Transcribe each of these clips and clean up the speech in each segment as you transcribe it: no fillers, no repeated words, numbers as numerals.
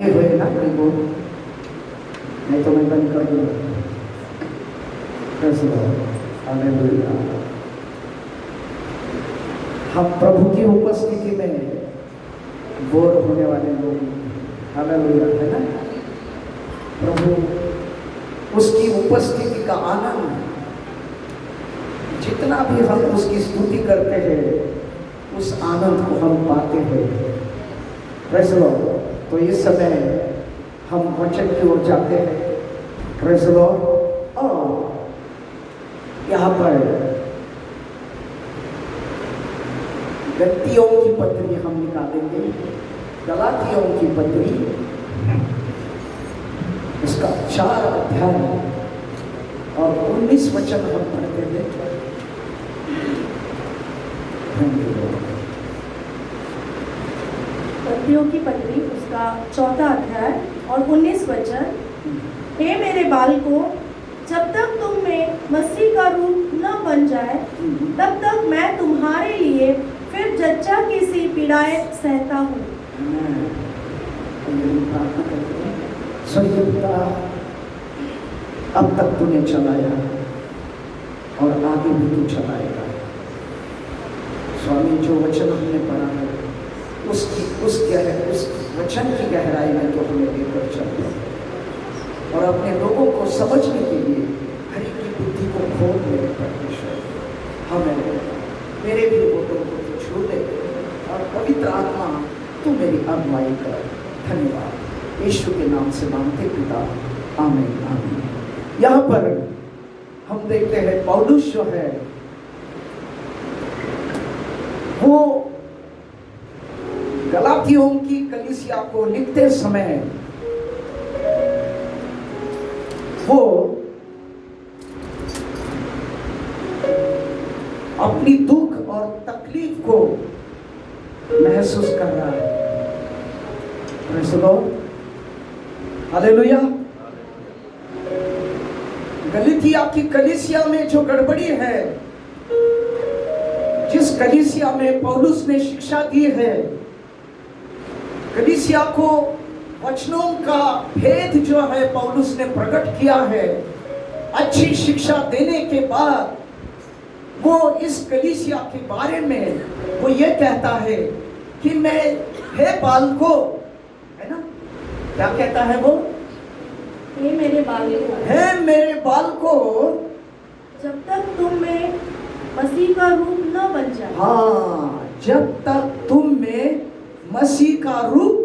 हुए ना वो, नहीं तो मैं बंद कर दूंगा। हालेलुया। हम प्रभु की उपस्थिति में बोर होने वाले लोग, हालेलुया, है ना। प्रभु उसकी उपस्थिति का आनंद, जितना भी हम उसकी स्तुति करते हैं उस आनंद को हम पाते हैं। Praise the Lord. तो इस समय हम वचन की ओर जाते हैं। Praise the Lord. और यहाँ पर गलातियों की पत्री हम निकालेंगे। गलातियों की पत्री, उसका 4 अध्याय और 19 वचन हम पढ़ते हैं। गलातियों की पत्री उसका 4 अध्याय और 19 वचन। हे मेरे बालकों, जब तक तुम में मसीह का रूप न बन जाए तब तक मैं तुम्हारे लिए फिर जच्चा की सी पीड़ाएं सहता हूँ। अब तक तूने चलाया और आगे भी तू चलाएगा। स्वामी, जो वचन हमने पढ़ा है उस वचन की गहराई में तो हमें लेकर चलते हैं और अपने लोगों को समझने के लिए हर एक की बुद्धि को खोल मेरे परमेश्वर, हमें मेरे भी वोटों को तो छू दे और पवित्र आत्मा तू मेरी अगुवाई कर। धन्यवाद यीशु के नाम से मांगते पिता, आमीन आमीन। यहाँ पर हम देखते हैं पौलुस जो है वो गलातियों की कलीसिया को लिखते समय वो अपनी दुख और तकलीफ को महसूस कर रहा है। सुनो, हालेलुया। गलातिया की कलीसिया में जो गड़बड़ी है, जिस कलीसिया में पौलुस ने शिक्षा दी है, कलीसिया को वचनों का भेद जो है पौलुस ने प्रकट किया है। अच्छी शिक्षा देने के बाद वो इस कलीसिया के बारे में वो ये कहता है कि मैं, हे बालको, है ना, क्या कहता है वो? हे मेरे बालकों, हे मेरे बालको, जब तक तुम में मसीह का रूप न बन जाए। हाँ, जब तक तुम में मसीह का रूप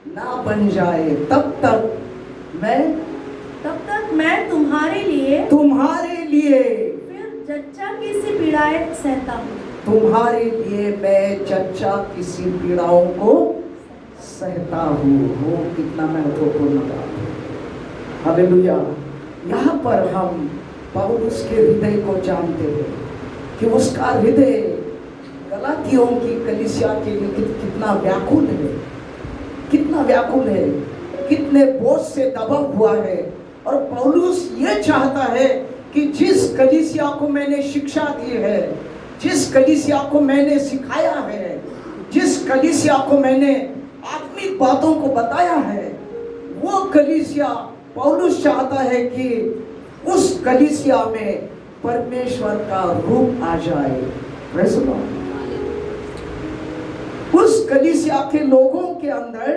ना बन जाए तब तक मैं तुम्हारे लिए फिर जच्चा की सी पीड़ाएं सहता हूँ। तुम्हारे लिए मैं जच्चा किसी पीड़ाओं को सहता हूँ। वो कितना महत्वपूर्ण बात है। हालेलुया। यहाँ पर हम पौलुस के हृदय को जानते हैं कि उसका हृदय गलातियों की कलीसिया के लिए कितना व्याकुल है, कितना व्याकुल है, कितने बोझ से दबा हुआ है। और पौलुस ये चाहता है कि जिस कलीसिया को मैंने शिक्षा दी है, जिस कलीसिया को मैंने सिखाया है, जिस कलीसिया को मैंने आत्मिक बातों को बताया है, वो कलीसिया पौलुस चाहता है कि उस कलीसिया में परमेश्वर का रूप आ जाए। Praise the Lord. उस कलीसिया के लोगों के अंदर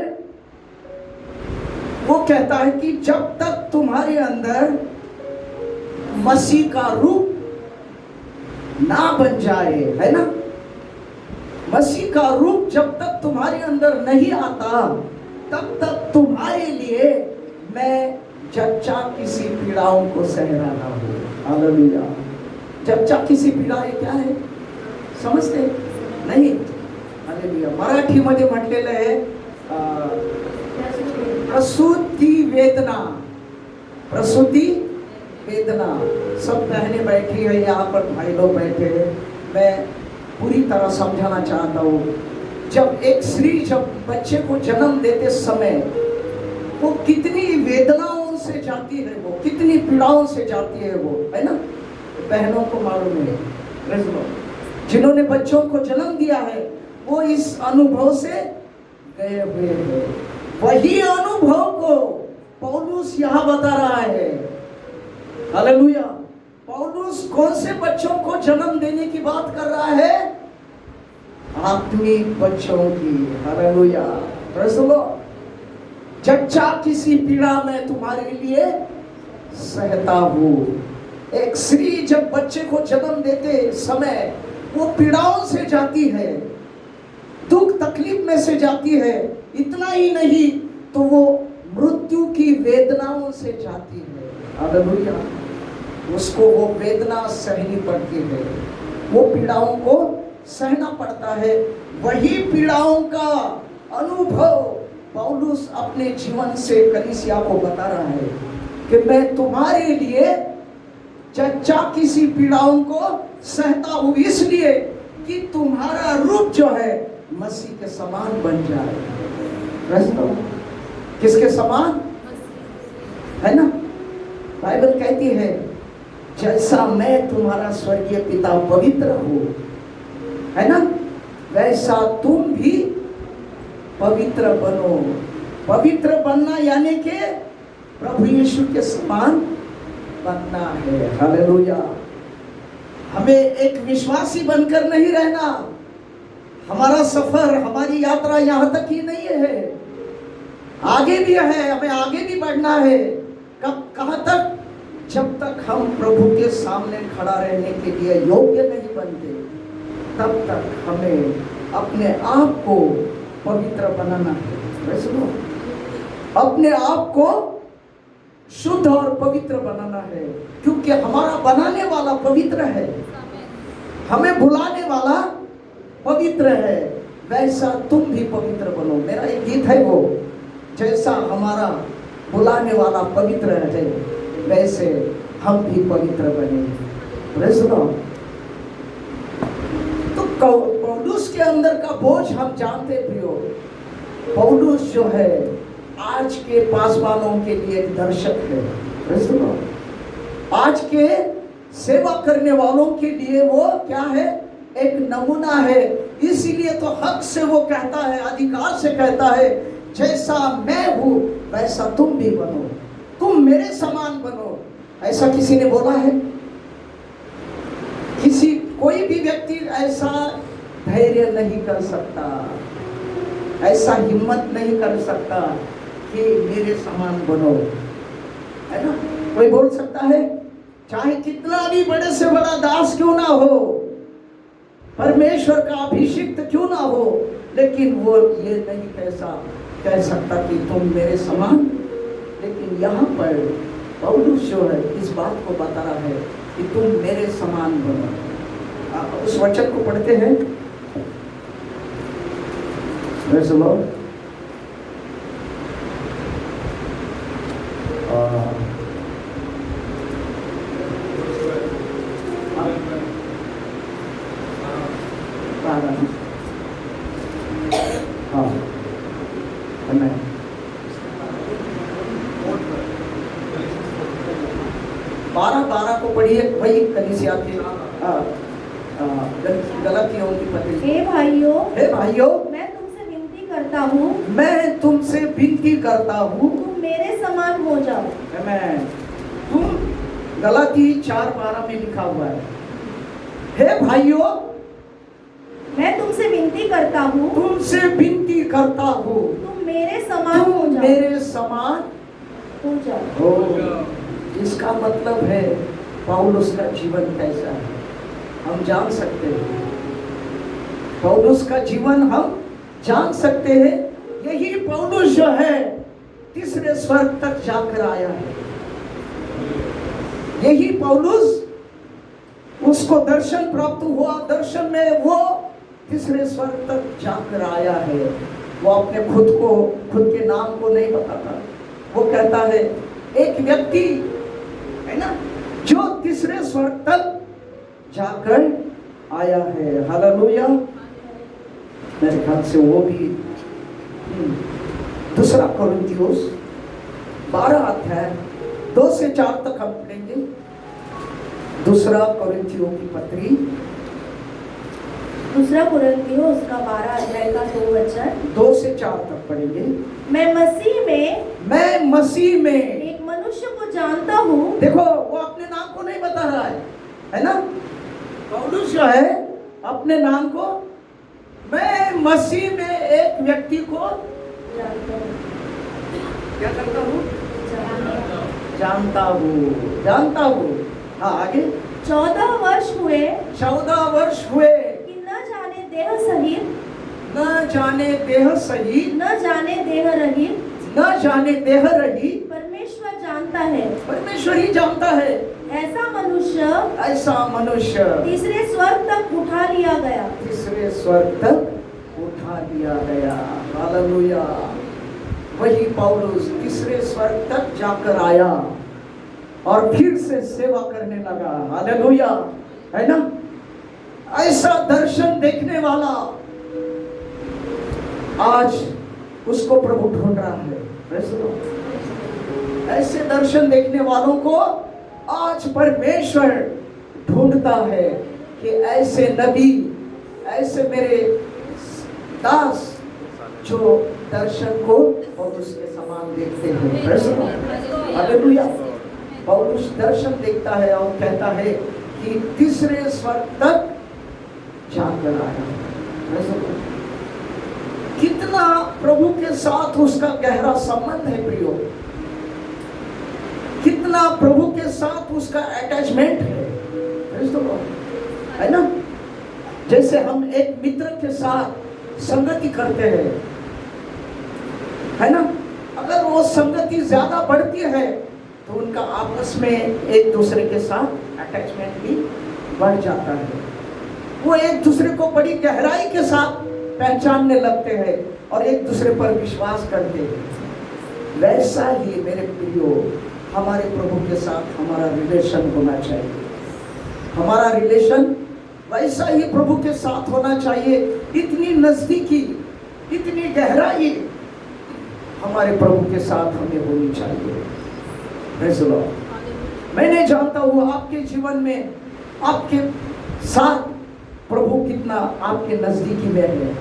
वो कहता है कि जब तक तुम्हारे अंदर मसीह का रूप ना बन जाए, है ना, मसीह का रूप जब तक तुम्हारे अंदर नहीं आता तब तक तुम्हारे लिए मैं जच्चा किसी पीड़ाओं को सह रहा हूँ। हालेलुया। जच्चा किसी पीड़ाएं क्या है समजते नहीं? हालेलुया। मराठीमध्ये म्हटलेलं आहे प्रसूति वेदना, प्रसूति वेदना। सब बहनें बैठी है, यहाँ पर भाई लोग बैठे हैं। मैं पूरी तरह समझाना चाहता हूँ। जब एक स्त्री जब बच्चे को जन्म देते समय वो कितनी वेदनाओं से जाती है, वो कितनी पीड़ाओं से जाती है, वो, है ना, बहनों को मालूम है। जिन्होंने बच्चों को जन्म दिया है वो इस अनुभव से गए हुए हैं। वही पौलुस यहाँ बता रहा है। हालेलुया। पौलुस कौन से बच्चों को जन्म देने की बात कर रहा है? आत्मिक बच्चों की। हालेलुया। Praise the Lord. जच्चा किसी पीड़ा में तुम्हारे लिए सहता हूँ। एक स्त्री जब बच्चे को जन्म देते समय वो पीड़ाओं से जाती है, दुख तकलीफ में से जाती है। इतना ही नहीं तो वो मृत्यु की वेदनाओं से जाती है। हालेलुया। उसको वो वेदना सहनी पड़ती है, वो पीड़ाओं को सहना पड़ता है। वही पीड़ाओं का अनुभव पौलुस अपने जीवन से कलीसिया को बता रहा है कि मैं तुम्हारे लिए चच्चा किसी पीड़ाओं को सहता हूं, इसलिए कि तुम्हारा रूप जो है मसीह के समान बन जाए। किसके समान है ना? बाइबल कहती है जैसा मैं तुम्हारा स्वर्गीय पिता पवित्र हूं, है ना, वैसा तुम भी पवित्र बनो। पवित्र बनना यानी कि प्रभु यीशु के समान बनना है। हालेलुया। हमें एक विश्वासी बनकर नहीं रहना। हमारा सफर, हमारी यात्रा यहाँ तक ही नहीं है, आगे भी है, हमें आगे भी बढ़ना है। कब, कहाँ तक? जब तक हम प्रभु के सामने खड़ा रहने के लिए योग्य नहीं बनते, तब तक हमें अपने आप को पवित्र बनाना है। सुनो, अपने आप को शुद्ध और पवित्र बनाना है, क्योंकि हमारा बनाने वाला पवित्र है, हमें बुलाने वाला पवित्र है। वैसा तुम भी पवित्र बनो। मेरा एक गीत है वो, जैसा हमारा बुलाने वाला पवित्र है वैसे हम भी पवित्र बने। Praise the Lord. तो पौलुस के अंदर का बोझ हम जानते प्रियो। पौलुस जो है आज के पासवानों के लिए एक दर्शक है। Praise the Lord. आज के सेवा करने वालों के लिए वो क्या है? एक नमूना है। इसीलिए तो हक से वो कहता है, अधिकार से कहता है, जैसा मैं हूं वैसा तुम भी बनो, तुम मेरे समान बनो। ऐसा किसी ने बोला है? कोई भी व्यक्ति ऐसा धैर्य नहीं कर सकता, ऐसा हिम्मत नहीं कर सकता कि मेरे समान बनो, है ना? कोई बोल सकता है, चाहे कितना भी बड़े से बड़ा दास क्यों ना हो, परमेश्वर का अभिषिक्त क्यों ना हो, लेकिन वो ये नहीं कह सकता कि तुम मेरे समान। लेकिन यहाँ पर पौलुस जो है इस बात को बता रहा है कि तुम मेरे समान बनो। उस वचन को पढ़ते हैं। Praise the Lord। बारह को पढ़िए, वही कलीसिया के गलातियों की पत्री। हे भाइयों, मैं तुमसे विनती करता हूँ, तुम मेरे समान हो जाओ। आमीन। तुम गलाती 4:12 में लिखा हुआ है, हे भाइयों, मैं तुमसे विनती करता हूँ, तुम मेरे समान हो जाओ। इसका मतलब है पौलुस का जीवन कैसा है हम जान सकते हैं। पौलुस का जीवन हम जान सकते हैं। यही पौलुस जो है तीसरे स्वर्ग तक जाकर आया है। यही पौलुस, उसको दर्शन प्राप्त हुआ, दर्शन में वो तीसरे स्वर्ग तक जाकर आया है। वो अपने खुद के नाम को नहीं बताता। वो कहता है एक व्यक्ति है ना जो तीसरे स्वर्ग तक जाकर आया है। हालेलुया। मेरे ख्याल से वो भी दूसरा कोरिन्थियोस 12 अध्याय 2 से 4 तक हम पढ़ेंगे। दूसरा कोरिन्थियों की पत्री, दूसरा कोरिन्थियोस का 12 अध्याय का 2 वचन 2 से 4 तक पढ़ेंगे। मैं मसीह में एक परमेश्वर जानता हूँ। देखो वो अपने नाम को नहीं बता रहा है ना? पौलुस जो है अपने नाम को, मैं मसीह में एक व्यक्ति को क्या करता हूँ? जानता हूँ। हाँ आगे। 14 वर्ष हुए 14 वर्ष हुए कि न जाने देह सहित, न जाने देह सहित, न जाने देह रहित, न जाने देह रहित, परमेश्वर जानता है। परमेश्वर ही जानता है। ऐसा मनुष्य तीसरे स्वर्ग तक उठा लिया गया। तीसरे स्वर्ग तक उठा लिया गया। हालेलुया। वही पौलुस तीसरे स्वर्ग तक जाकर आया और फिर से सेवा करने लगा। हालेलुया, है ना? ऐसा दर्शन देखने वाला आज उसको प्रभु ढूंढ रहा है। ऐसे दर्शन देखने वालों को आज परमेश्वर ढूंढता है कि ऐसे नबी, ऐसे मेरे दास जो दर्शन को और उसके समान देखते हैं। हालेलुया। पौलुस दर्शन देखता है और कहता है कि तीसरे स्वर्ग तक जाकर आया। कितना प्रभु के साथ उसका गहरा संबंध है प्रियो, कितना प्रभु के साथ उसका अटैचमेंट है ना? जैसे हम एक मित्र के साथ संगति करते हैं, है ना? अगर वो संगति ज्यादा बढ़ती है तो उनका आपस में एक दूसरे के साथ अटैचमेंट भी बढ़ जाता है। वो एक दूसरे को बड़ी गहराई के साथ पहचानने लगते हैं और एक दूसरे पर विश्वास करते हैं। वैसा ही मेरे प्रियो हमारे प्रभु के साथ हमारा रिलेशन होना चाहिए। हमारा रिलेशन वैसा ही प्रभु के साथ होना चाहिए। इतनी नजदीकी, इतनी गहराई हमारे प्रभु के साथ हमें होनी चाहिए। Praise the Lord. मैं नहीं जानता हूँ आपके जीवन में आपके साथ प्रभु कितना आपके नजदीकी में है,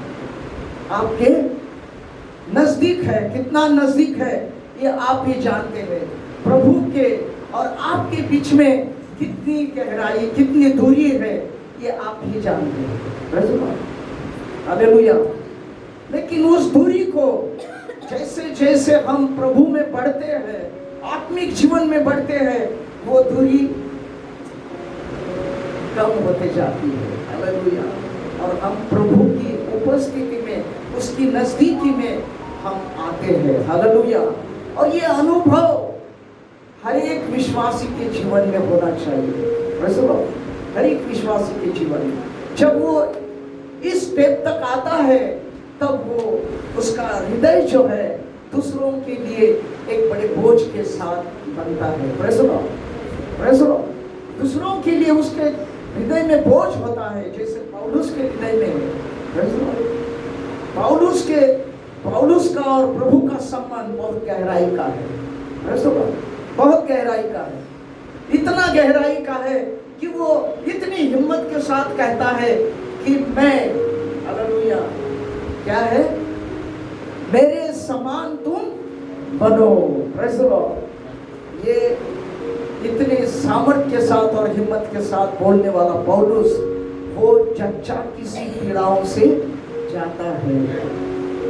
आपके नजदीक है, कितना नजदीक है ये आप ही जानते हैं। प्रभु के और आपके बीच में कितनी गहराई, कितनी दूरी है ये आप ही जानते हैं। हालेलुया। लेकिन उस दूरी को जैसे जैसे हम प्रभु में बढ़ते हैं, आत्मिक जीवन में बढ़ते हैं, वो दूरी कम होते जाती है। हालेलुया। और हम प्रभु की उपस्थिति में, उसकी नजदीकी में हम आते हैं। हालेलुया। और ये अनुभव हर एक विश्वासी के जीवन में होना चाहिए। हर एक विश्वासी के जीवन में जब वो इस स्टेप तक आता है तब वो उसका हृदय जो है दूसरों के लिए एक बड़े बोझ के साथ बनता है। Praise the Lord. दूसरों के लिए उसके हृदय में बोझ होता है, जैसे पौलुस के हृदय में है। Praise the Lord. पौलुस का और प्रभु का संबंध बहुत गहराई का है। Praise the Lord. बहुत गहराई का है। इतना गहराई का है कि वो इतनी हिम्मत के साथ कहता है कि मैं, हालेलुया, क्या है, मेरे समान तुम बनो। Praise the Lord. ये इतने सामर्थ्य के साथ और हिम्मत के साथ बोलने वाला पौलुस वो चर्चा किसी पीड़ाओं से जाता है।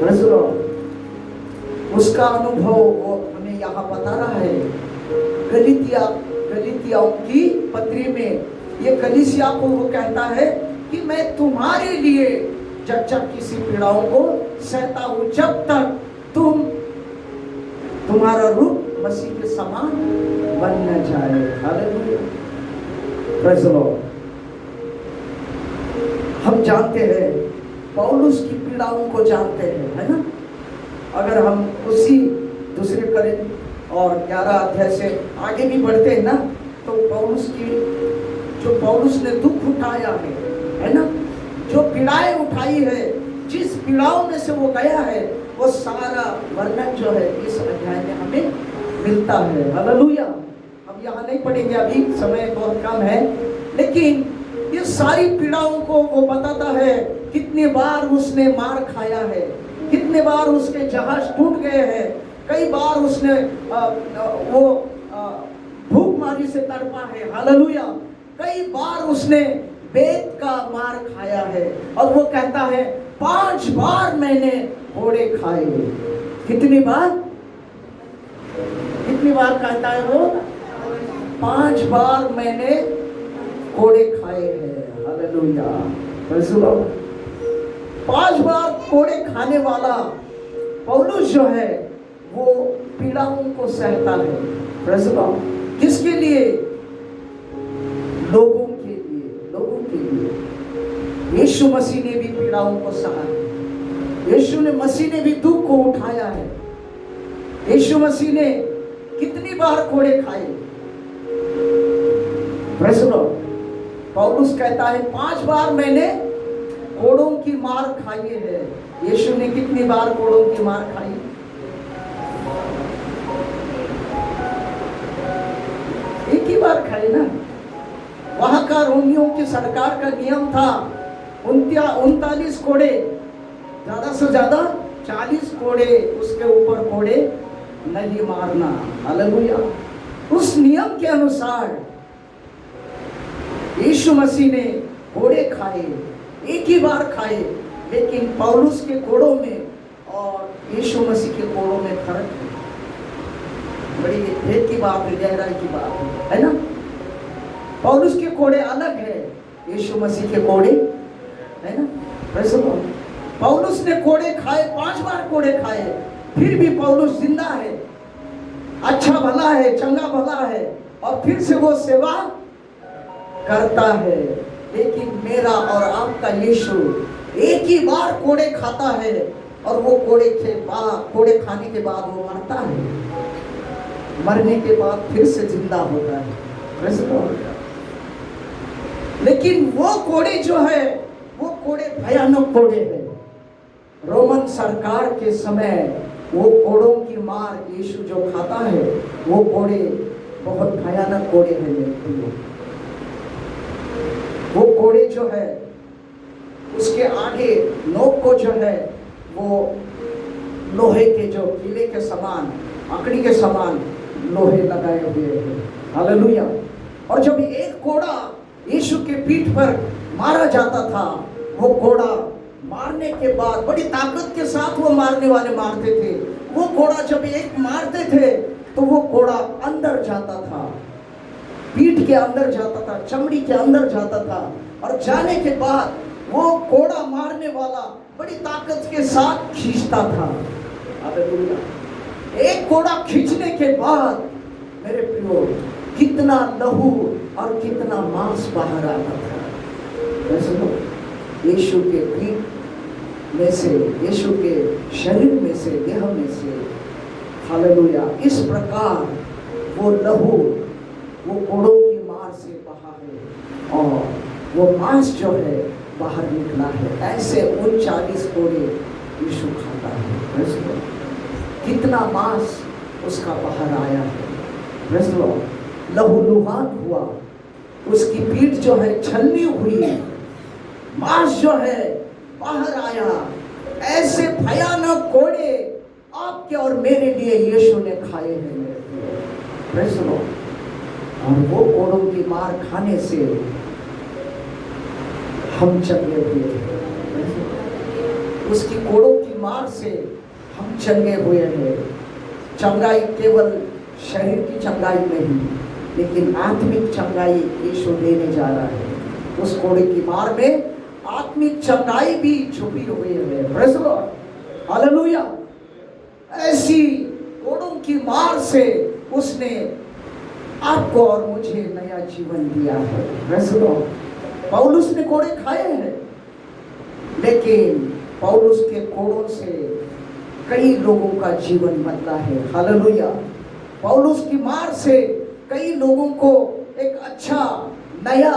Praise the Lord. उसका अनुभव वो हमें यहाँ बता रहा है। गलीतियाओं की पत्री में ये कलीसिया को वो कहता है कि मैं तुम्हारे लिए जब किसी पीड़ाओं को सहता हूँ, जब तक तुम्हारा रूप मसीह के समान बन न जाए। हालेलुया। Praise the Lord. हम जानते हैं, पौलुस की पीड़ाओं को जानते हैं, है ना? अगर हम उसी दूसरे करिन्थ और 11 अध्याय से आगे भी बढ़ते हैं ना, तो पौलुस ने दुख उठाया है ना? जो पीड़ाएं उठाई है, जिस पीड़ाओं में से वो गया है, वो सारा वर्णन जो है इस अध्याय में हमें मिलता है। हालेलुया। हम यहाँ नहीं पढ़ेंगे, अभी समय बहुत कम है, लेकिन ये सारी पीड़ाओं को वो बताता है। कितनी बार उसने मार खाया है, कितने बार उसके जहाज टूट गए हैं, कई बार उसने वो भूखमारी से तड़पा है, हालेलुया। कई बार उसने बेत का मार खाया है और वो कहता है 5 बार मैंने कोड़े खाए। कितनी बार कहता है वो? 5 बार मैंने कोड़े खाए हैं, हालेलुया। 5 बार कोड़े खाने वाला पौलुस जो है वो पीड़ाओं को सहता है। Praise the Lord. किसके लिए? लोगों के लिए। यीशु मसीह ने भी पीड़ाओं को सहा है। यीशु ने मसीह ने भी दुख को उठाया है। यीशु मसीह ने कितनी बार कोड़े खाए? Praise the Lord. पौलुस कहता है 5 बार मैंने कोड़ों की मार खाई है। यीशु ने कितनी बार कोड़ों की मार खाई? एक ही बार खाई ना। वहां का रोमियों की सरकार का नियम था 39 कोड़े, ज्यादा से ज्यादा 40 कोड़े, उसके ऊपर कोड़े नहीं मारना, हालेलुया। उस नियम के अनुसार यीशु मसीह ने कोड़े खाए, एक ही बार खाए, लेकिन पौलुस के कोड़ों में और यीशु मसीह के कोड़ों में फर्क है। बड़ी भेद की बात है, गहराई की बात है ना। पौलुस के कोड़े अलग है, यीशु मसीह के कोड़े, है ना। Praise the Lord. पौलुस ने कोड़े खाए, 5 बार कोड़े खाए, फिर भी पौलुस जिंदा है, अच्छा भला है, चंगा भला है, और फिर से वो सेवा करता है। लेकिन मेरा और आपका यीशु एक ही बार कोड़े खाता है और वो कोड़े खाने के बाद वो मरता है, मरने के बाद फिर से जिंदा होता है। Praise the Lord. लेकिन वो कोड़े जो है वो कोड़े भयानक कोड़े हैं। रोमन सरकार के समय वो कोड़ों की मार यीशु जो खाता है वो कोड़े बहुत भयानक कोड़े हैं मेरे प्रियो। वो कोड़े जो है उसके आगे नोक को जो है वो लोहे के जो किले के समान, आकड़ी के समान लोहे लगाए हुए हैं, हालेलुया। और जब एक कोड़ा यीशु के पीठ पर मारा जाता था, वो कोड़ा मारने के बाद बड़ी ताकत के साथ वो मारने वाले मारते थे। वो कोड़ा जब एक मारते थे तो वो कोड़ा अंदर जाता था, पीठ के अंदर जाता था, चमड़ी के अंदर जाता था, और जाने के बाद वो कोड़ा मारने वाला बड़ी ताकत के साथ खींचता था, हालेलुया। एक कोड़ा खींचने के बाद मेरे प्रियो कितना लहू और कितना मांस बाहर आता था। सुनो, यीशु के पीठ में से, यीशु के शरीर में से, देह में से, हालेलुया, इस प्रकार वो लहू वो कोड़ों की मार से बहा है और वो मांस जो है बाहर निकला है। ऐसे 39 कोड़े यीशु खाता है। कितना मांस उसका बाहर आया है, लहूलुहान हुआ, उसकी पीठ जो है छलनी हुई, मांस जो है बाहर आया। ऐसे भयानक कोड़े आपके और मेरे लिए यीशु ने खाए हैं मेरे प्रियो। और वो कोड़ों की मार खाने से हम चंगे हुए हैं, उसकी कोड़ों की मार से हम चंगे हुए हैं। चंगाई केवल शरीर की चंगाई नहीं, लेकिन आत्मिक चंगाई यीशु देने जा रहा है। उस कोड़े की मार में आत्मिक चंगाई भी छुपी हुई है। Praise the Lord, hallelujah. ऐसी कोड़ों की मार से उसने आपको और मुझे नया जीवन दिया है। Praise the Lord. पौलुस ने कोड़े खाए हैं, लेकिन पौलुस के कोड़ों से कई लोगों का जीवन बदला है, हालेलुया। पौलुस की मार से कई लोगों को एक अच्छा नया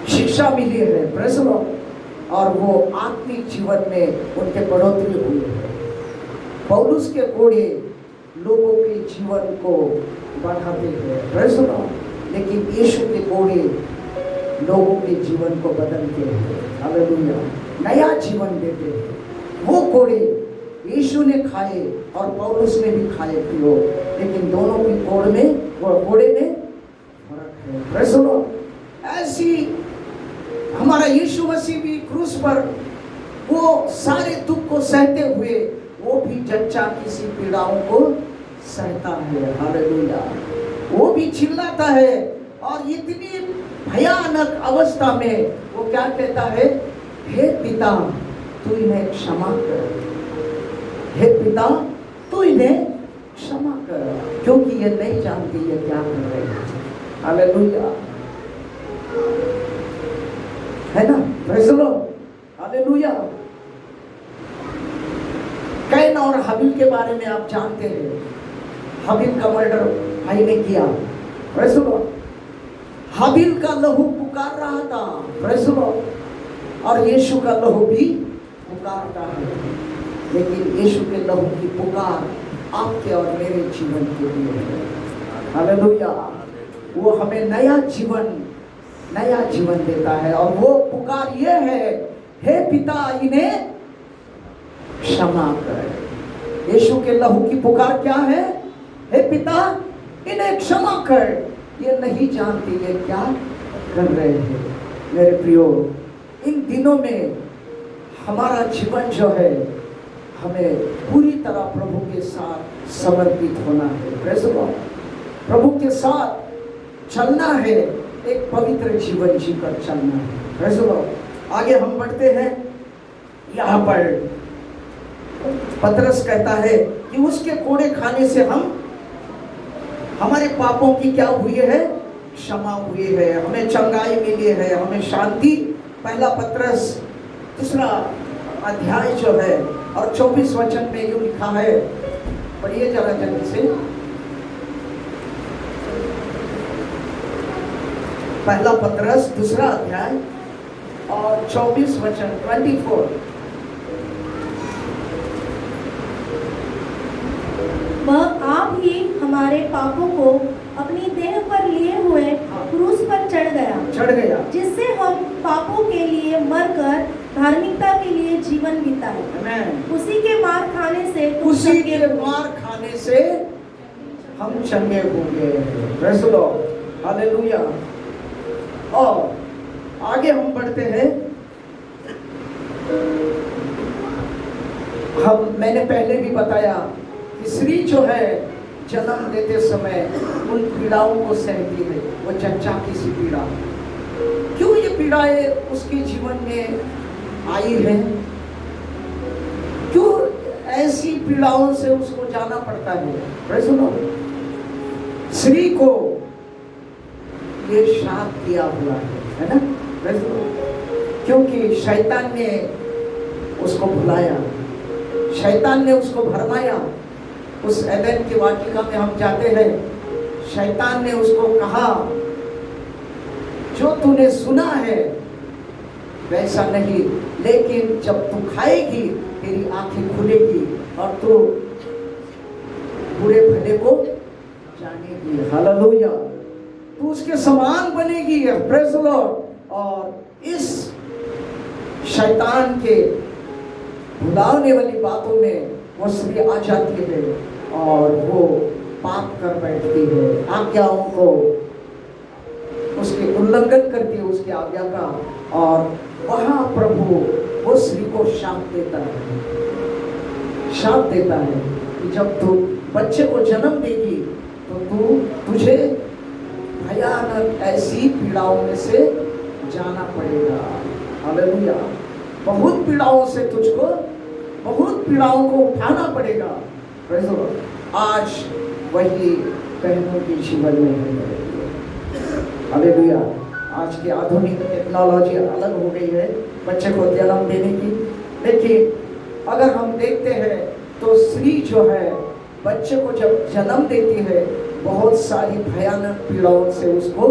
शिक्षा मिली है, प्रेज़ द लॉर्ड, और वो आत्मिक जीवन में उनके बढ़ोतरी हुई है। पौलुस के कोड़े लोगों के जीवन को बढ़ाते हैं, प्रेज़ द लॉर्ड, लेकिन यीशु के कोड़े लोगों के जीवन को बदलते हैं, हालेलुया, नया जीवन देते हैं। वो कोड़े यीशु ने खाए और पौलुस ने भी खाए पियो, लेकिन दोनों की घोड़े में फर्क है। Praise the Lord. ऐसी हमारा यीशु मसीह भी क्रूस पर वो सारे दुख को सहते हुए वो भी जच्चा किसी पीड़ाओं को सहता है। हालेलुया। वो भी चिल्लाता है और इतनी भयानक अवस्था में वो क्या कहता है, हे पिता तू इन्हें क्षमा कर, हे पिता तू इन्हें क्षमा कर, क्योंकि ये नहीं जानती ये क्या कर रहे हैं। हालेलुया, है ना? Praise the Lord. Hallelujah. Can और हाबिल के बारे में आप जानते हैं। हाबिल का मर्डर भाई ने किया। Praise the Lord. हाबिल का लहू पुकार रहा था। Praise the Lord. और यीशु का लहू भी पुकारता है, लेकिन यीशु के लहू की पुकार आपके और मेरे जीवन के लिए है। हालेलुया। वो हमें नया जीवन देता है और वो पुकार ये है, हे पिता इन्हें क्षमा कर। यीशु के लहू की पुकार क्या है? हे पिता इन्हें क्षमा कर, ये नहीं जानती ये क्या कर रहे हैं। मेरे प्रियो, इन दिनों में हमारा जीवन जो है हमें पूरी तरह प्रभु के साथ समर्पित होना है। Praise the Lord. प्रभु के साथ चलना है, एक पवित्र जीवन जीकर चलना है। Praise the Lord. आगे हम बढ़ते हैं। यहाँ पर पतरस कहता है कि उसके कोड़े खाने से हमारे पापों की क्या हुई है? क्षमा हुई है, हमें चंगाई मिली है, हमें शांति। पहला पतरस 2 अध्याय जो है और 24 वचन में यूं लिखा है, पढ़िए जरा जल्दी से। पहला पतरस 2 अध्याय और 24 वचन 24। वह आप ही हमारे पापों को अपनी देह पर लिए हुए क्रूस पर चढ़ गया, जिससे हम पापों के लिए मरकर धार्मिकता के लिए जीवन बिताए। उसी के मार खाने से हम चंगे होंगे। Praise the Lord. हालेलुया। और आगे हम बढ़ते हैं। मैंने पहले भी बताया कि स्त्री जो है जन्म देते समय उन पीड़ाओं को सहती है, वो जच्चा किसी पीड़ा। क्यों ये पीड़ाएं उसके जीवन में आई है? क्यों ऐसी पीड़ाओं से उसको जाना पड़ता है? Praise the Lord. स्त्री को ये श्राप दिया हुआ है ना? Praise the Lord. क्योंकि शैतान ने उसको भुलाया, शैतान ने उसको भरमाया। उस एदेन की वाटिका में हम जाते हैं, शैतान ने उसको कहा जो तूने सुना है वैसा नहीं, लेकिन जब तू खाएगी तेरी आंखें खुलेगी और तू बुरे भले को जानेगी। हालेलुया। तू उसके समान बनेगी। Praise the Lord. और इस शैतान के भुलाने वाली बातों में वो स्त्री आ जाती है और वो पाप कर बैठती है, आज्ञाओं को उसके उल्लंघन करती है, उसकी आज्ञा का। और वहाँ प्रभु वो स्त्री को शाप देता है कि जब तू बच्चे को जन्म देगी तो तुझे भयानक ऐसी पीड़ाओं में से जाना पड़ेगा। हालेलुया। बहुत पीड़ाओं से तुझको, बहुत पीड़ाओं को उठाना पड़ेगा। Praise the Lord. आज वही बहनों के जीवन में है। हालेलुया। आज की आधुनिक टेक्नोलॉजी अलग हो गई है बच्चे को जन्म देने की, लेकिन अगर हम देखते हैं तो स्त्री जो है बच्चे को जब जन्म देती है बहुत सारी भयानक पीड़ाओं से उसको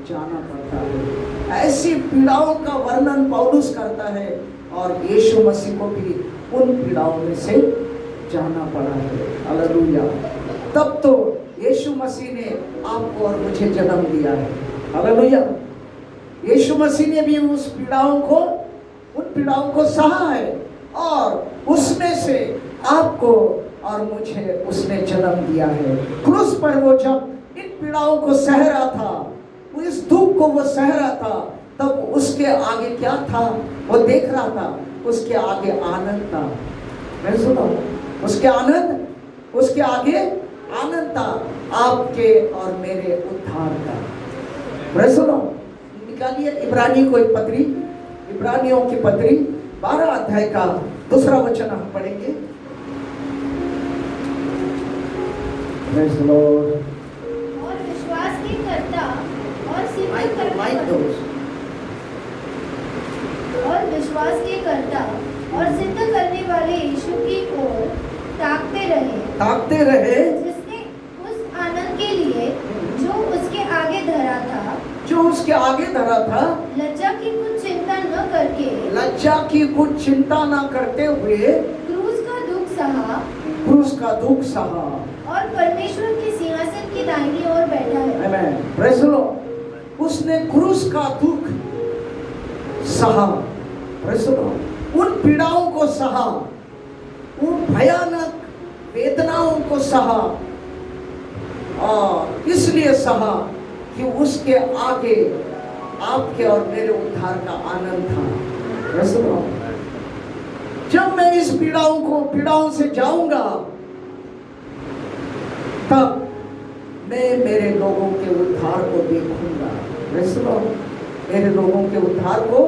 जाना पड़ता है। ऐसी पीड़ाओं का वर्णन पौलुस करता है और यीशु मसीह को भी उन पीड़ाओं में से जाना पड़ा है। हालेलुया। तब तो यीशु मसीह ने आपको और मुझे जन्म दिया है। हालेलुया। यीशु मसीह ने भी उन पीड़ाओं को सहा है और उसमें से आपको और मुझे उसने जन्म दिया है। क्रूस पर वो जब इन पीड़ाओं को सह रहा था, वो इस दुख को वो सह रहा था, तब उसके आगे क्या था वो देख रहा था। उसके आगे आनंद था। मैं सुनो, उसके आगे आनंद था आपके और मेरे उद्धार का। मैं सुनो, निकालिए इब्रानियों की पत्री 12 अध्याय का 2 वचन हम पढ़ेंगे। Praise the Lord. और विश्वास के कर्ता और सिद्ध माइक करने दो। और विश्वास के कर्ता और सिद्ध करने वाले यीशु की ओर ताकते रहे जिसने उस आनंद के लिए जो उसके आगे धरा था लज्जा की कुछ चिंता न करके क्रूस का दुख सहा और परमेश्वर के सिंहासन की दाहिनी ओर बैठा है। आमेन। Praise the lord. उसने क्रूस का दुख सहा। Praise the lord. उन पीड़ाओं को सहा, उन भयानक वेदनाओं को सहा, और इसलिए सहा कि उसके आगे आपके और मेरे उद्धार का आनंद था। Praise the Lord. जब मैं इस पीड़ाओं से जाऊंगा, तब मैं मेरे लोगों के उद्धार को देखूंगा। Praise the Lord. मेरे लोगों के उद्धार को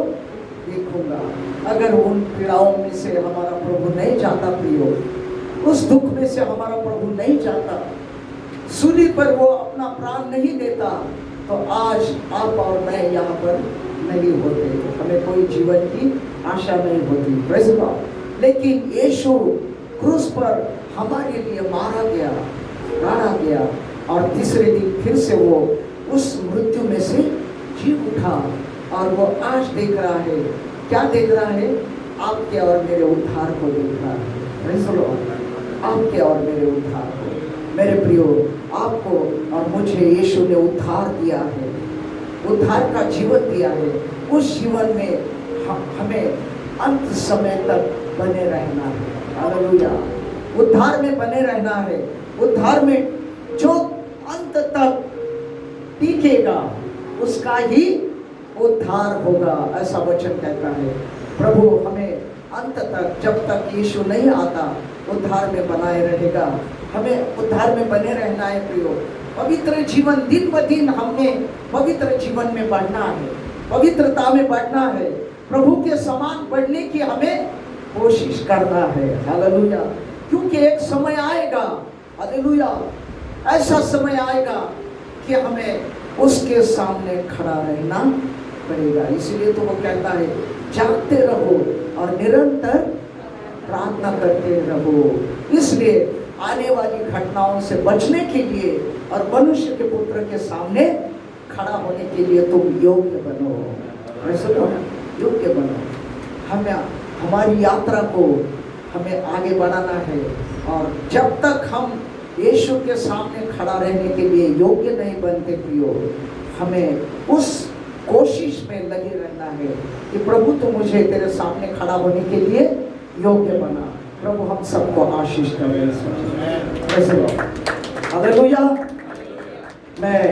देखूंगा। अगर उन पीड़ाओं में से हमारा प्रभु नहीं जाता प्रियो, उस दुख में से हमारा प्रभु नहीं जाता, सूली पर वो अपना प्राण नहीं देता, तो आज आप और मैं यहाँ पर नहीं होते, हमें कोई जीवन की आशा नहीं होती। Praise the Lord. लेकिन यीशु क्रूस पर हमारे लिए मारा गया, गाड़ा गया, और तीसरे दिन फिर से वो उस मृत्यु में से जी उठा, और वो आज देख रहा है। क्या देख रहा है? आपके और मेरे उद्धार को देख रहा है। Praise the Lord. आपके और मेरे उद्धार को। मेरे प्रियो, आपको और मुझे यीशु ने उद्धार दिया है, उद्धार का जीवन दिया है। उस जीवन में हमें अंत समय तक बने रहना है। हालेलुया। उद्धार में बने रहना है। उद्धार में जो अंत तक टिकेगा उसका ही उद्धार होगा, ऐसा वचन कहता है। प्रभु हमें अंत तक, जब तक यीशु नहीं आता, उद्धार में बनाए रहेगा। हमें उद्धार में बने रहना है प्रियो। पवित्र जीवन, दिन ब दिन हमें पवित्र जीवन में बढ़ना है, पवित्रता में बढ़ना है, प्रभु के समान बढ़ने की हमें कोशिश करना है। हालेलुया। क्योंकि एक समय आएगा, हालेलुया, ऐसा समय आएगा कि हमें उसके सामने खड़ा रहना पड़ेगा। इसलिए तो वो कहता है, जागते रहो और निरंतर प्रार्थना करते रहो। इसलिए आने वाली घटनाओं से बचने के लिए और मनुष्य के पुत्र के सामने खड़ा होने के लिए तुम योग्य बनो। योग्य बनो। हमें हमारी यात्रा को हमें आगे बढ़ाना है, और जब तक हम यीशु के सामने खड़ा रहने के लिए योग्य नहीं बनते प्रियो, हमें उस कोशिश में लगे रहना है कि प्रभु तो मुझे तेरे सामने खड़ा होने के लिए योग्य बना। प्रभु हम सबको आशीष करें। हालेलुया। मैं